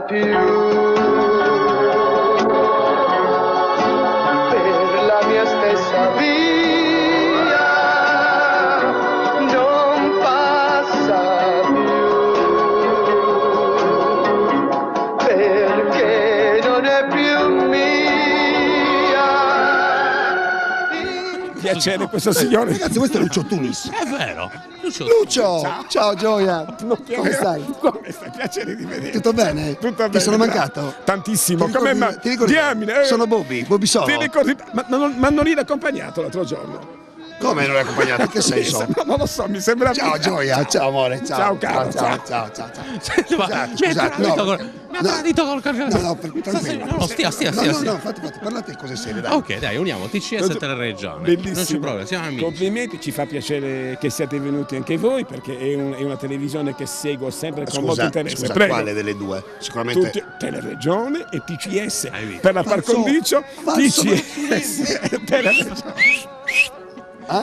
più per la mia stessa via, non passa più perché non è più mia. Piacere questo signore. Ragazzi, questo è Lucio Tunis. È vero. Lucio! Ciao Gioia! Come stai? Come stai? Piacere di vedere. Tutto bene? Tutto bene. Ti sono mancato? Tantissimo. Ti ricordi? Diamine, Sono Bobby Solo. Ti ricordi? Ma non eri accompagnato l'altro giorno? Come non l'hai accompagnato? In che senso? No, non lo so, mi sembra. Ciao Gioia, ciao amore, ciao. Ciao caro, ciao. Scusate, no, tranquillo. No, stia. No, fatti, parlate cose serie, dai. Ok, dai, uniamo TCS e Teleregione. Bellissimo. Non ci problema, siamo amici. Complimenti, ci fa piacere che siate venuti anche voi perché è una televisione che seguo sempre con molto interesse. Scusa, Prego. quale delle due? Sicuramente Teleregione e TCS. Hai visto? Per la par condicio falso. TCS.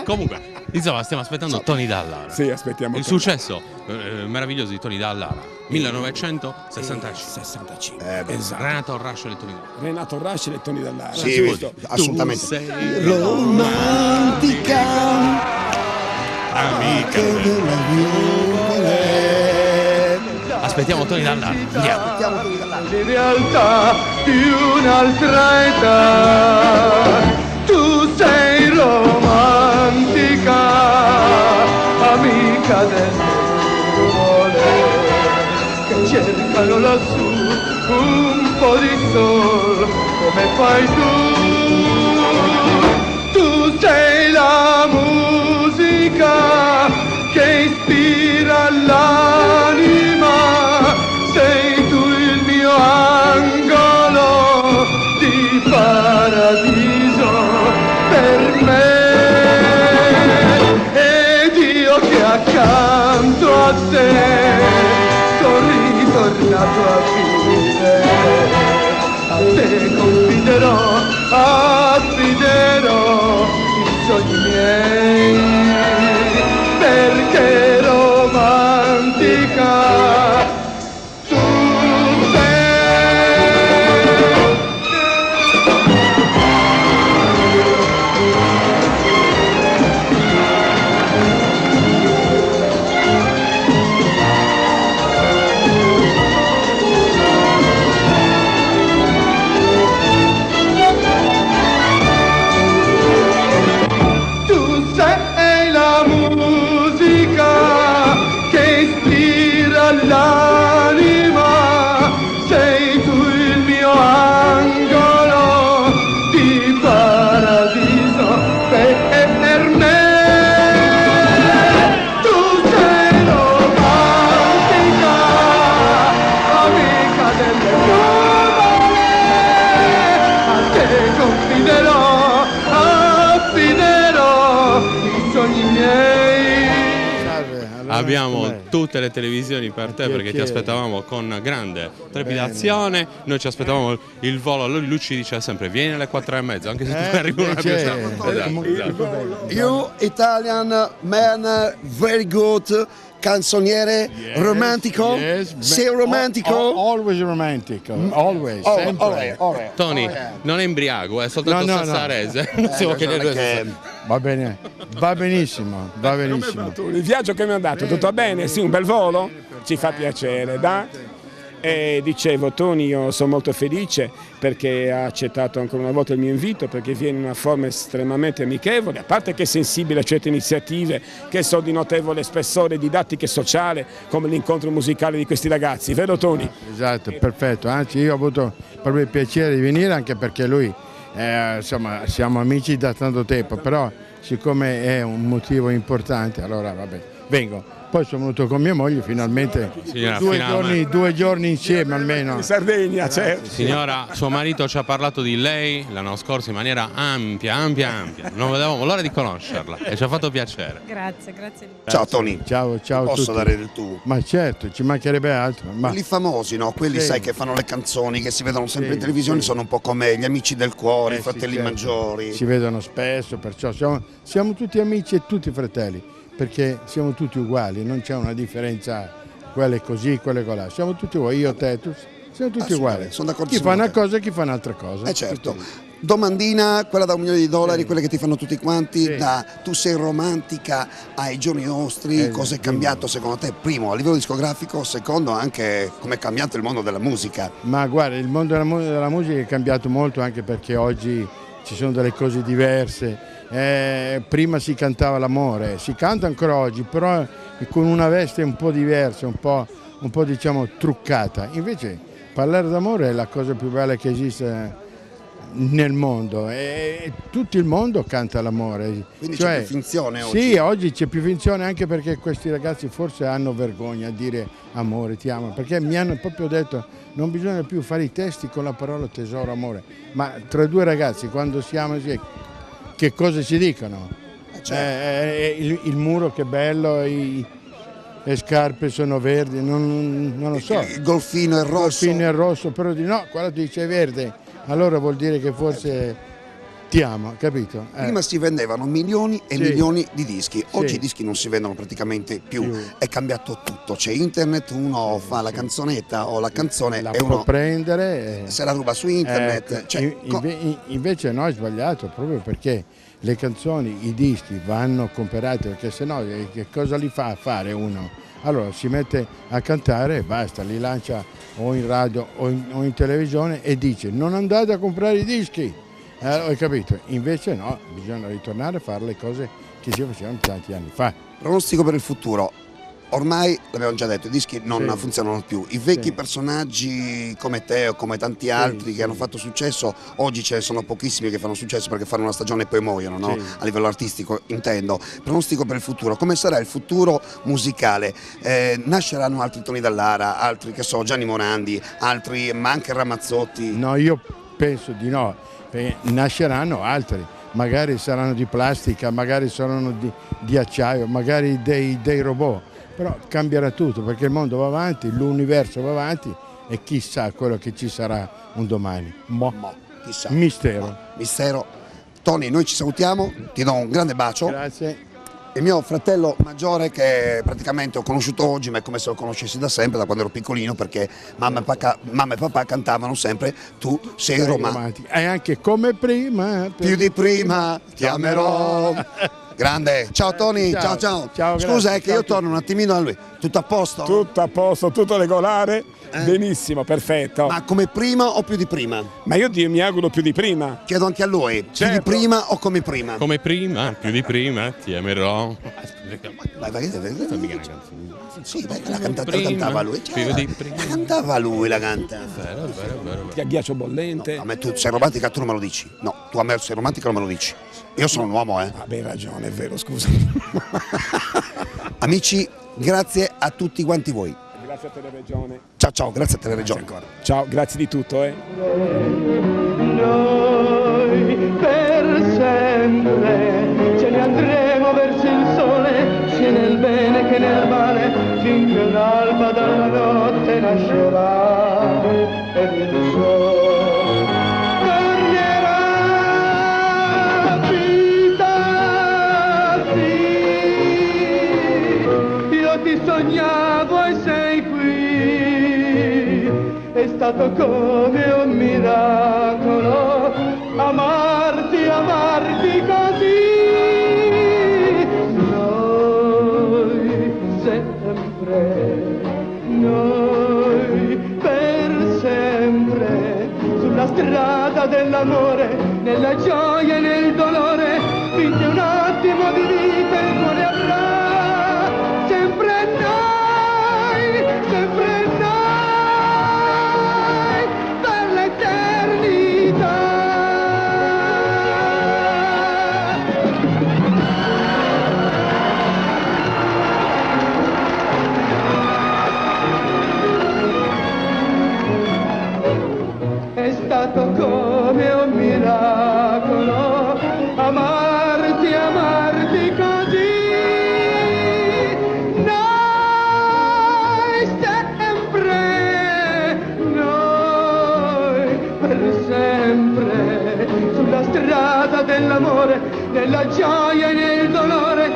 Comunque, insomma, stiamo aspettando Tony Dallara. Sì, aspettiamo. Il successo meraviglioso di Tony Dallara, 1965. Esatto. Renato Rascel e Tony Dallara. Renato Rascel e Tony Dallara. Sì, giusto? assolutamente. Tu sei Romantica, amica. della Aspettiamo Tony Dallara. Andiamo. In realtà di un'altra età, tu sei romantica, amica delle nuvole che cercano lassù un po' di sol, come fai tu. Tu sei la musica che ispira l'anima, sei tu il mio angolo di paradiso per me, ed io che accanto a te sono ritornato a vivere, a te affiderò i sogni miei, perché romantica tu sei la musica che ispira l'anima, sei tu il mio angolo di paradiso per me. Tu sei romantica, amica delle nuvole, a te affiderò i sogni miei. Abbiamo tutte le televisioni per te perché ti aspettavamo con grande trepidazione. Noi ci aspettavamo il volo. Lui ci dice sempre vieni alle 4:30, anche se tu arrivi una più esatto. You Italian man, very good. Canzoniere, romantico? Sei romantico? Always romantic, always. All right. Tony, non è imbriaco, è soltanto No. sassarese. Non si può chiedere Va bene, va benissimo. Il viaggio che mi ha dato, tutto bene? Sì, un bel volo? Ci fa piacere, da? E dicevo, Tony, io sono molto felice perché ha accettato ancora una volta il mio invito, perché viene in una forma estremamente amichevole, a parte che è sensibile a certe iniziative che sono di notevole spessore didattico e sociale, come l'incontro musicale di questi ragazzi, vero Tony? Esatto, perfetto. Anzi, io ho avuto proprio il piacere di venire anche perché lui, insomma, siamo amici da tanto tempo, però siccome è un motivo importante, allora vabbè, vengo. Poi sono venuto con mia moglie finalmente, Signora, 2 giorni insieme almeno. In Sardegna, certo. Signora, suo marito ci ha parlato di lei l'anno scorso in maniera ampia. Non vedevamo l'ora di conoscerla e ci ha fatto piacere. Grazie. Ciao Tony. Ciao a Posso tutti. dare del tu? Ma certo, ci mancherebbe altro. Ma Quelli famosi, no? Quelli Sì. sai che fanno le canzoni, che si vedono sempre Sì, in televisione, sì. sono un po' come gli amici del cuore, i sì, fratelli certo. maggiori. Si vedono spesso, perciò siamo tutti amici e tutti fratelli, perché siamo tutti uguali, non c'è una differenza, quelle così, quelle colà. Siamo tutti uguali, io, te, tu. siamo tutti uguali. Sono d'accordo. Chi fa una cosa e chi fa un'altra cosa. Certo. Domandina, quella da $1.000.000, quelle che ti fanno tutti quanti, Sì. da tu sei romantica ai giorni nostri, cosa è cambiato secondo te? Primo, a livello discografico, secondo anche come è cambiato il mondo della musica. Ma guarda, il mondo della musica è cambiato molto anche perché oggi ci sono delle cose diverse. Prima si cantava l'amore, si canta ancora oggi, però con una veste un po' diversa, un po' diciamo truccata. Invece parlare d'amore è la cosa più bella che esiste nel mondo e tutto il mondo canta l'amore. Quindi c'è più finzione oggi? Sì, oggi c'è più finzione anche perché questi ragazzi forse hanno vergogna a dire amore, ti amo, perché mi hanno proprio detto non bisogna più fare i testi con la parola tesoro, amore, ma tra due ragazzi quando si amano che cosa si dicono? Il muro che bello, le scarpe sono verdi, non lo so. Il golfino è rosso. Il golfino è rosso, però di no, quando ti dice verde, allora vuol dire che forse ti amo, capito? Prima si vendevano milioni e Sì. milioni di dischi, oggi Sì. i dischi non si vendono praticamente più, è cambiato tutto, c'è internet, uno fa la canzonetta o la canzone La e può uno prendere. se la ruba su internet. Ecco, Cioè, invece no, è sbagliato proprio perché le canzoni, i dischi vanno comprati perché sennò che cosa li fa fare uno? Allora si mette a cantare e basta, li lancia o in radio o in televisione e dice non andate a comprare i dischi, hai capito? Invece no, bisogna ritornare a fare le cose che si facevano tanti anni fa. pronostico per il futuro. Ormai, l'abbiamo già detto, i dischi non Sì. funzionano più. I vecchi Sì. personaggi come te o come tanti altri che hanno fatto successo, oggi ce ne sono pochissimi che fanno successo perché fanno una stagione e poi muoiono, no? Sì. A livello artistico intendo. Pronostico per il futuro, come sarà il futuro musicale? Nasceranno altri Toni Dallara, altri che so, Gianni Morandi, altri, ma anche Ramazzotti. No, io penso di no, perché nasceranno altri, magari saranno di plastica, magari saranno di acciaio, magari dei robot, però cambierà tutto perché il mondo va avanti, l'universo va avanti e chissà quello che ci sarà un domani. Chissà. Mistero. Mistero. Tony, noi ci salutiamo, ti do un grande bacio. Grazie. Il mio fratello maggiore che praticamente ho conosciuto oggi, ma è come se lo conoscessi da sempre, da quando ero piccolino, perché mamma e papà cantavano sempre Tu sei romantico. E anche come prima. Più di prima ti amerò. Grande, ciao Tony, Ciao. ciao. Ciao, Scusa, grazie. è che io Ciao. torno un attimino a lui. Tutto a posto? Tutto a posto, tutto regolare, benissimo, perfetto. Ma come prima o più di prima? Ma io mi auguro più di prima. Chiedo anche a lui, più di Certo. prima o come prima? Come prima, più di prima, ti amerò. Vai, sì, beh, la cantava lui. Più di prima. La cantava lui, la canta. Vero. Ti ghiaccio bollente. A me tu sei romantica, tu non me lo dici. No, tu a me sei romantica, non me lo dici. Io sono un uomo, Ah, beh, hai ragione, è vero, scusa. Amici, grazie a tutti quanti voi. Grazie a Teleregione. Ciao, grazie a Teleregione ancora. Ciao, grazie di tutto, Noi per sempre ce ne andremo verso il sole, sia nel bene che nel male, finché un'alba dalla notte nascerà ed il sole tornerà. Vita, sì, io ti sognavo e sei qui, è stato come un miracolo amarti così. Noi per sempre, sulla strada dell'amore, nella gioia e nel dolore, finché un attimo di vita il cuore avrà, sempre noi, per l'eternità. È stato come un miracolo amarti così. Noi sempre, noi per sempre, sulla strada dell'amore, nella gioia e nel dolore,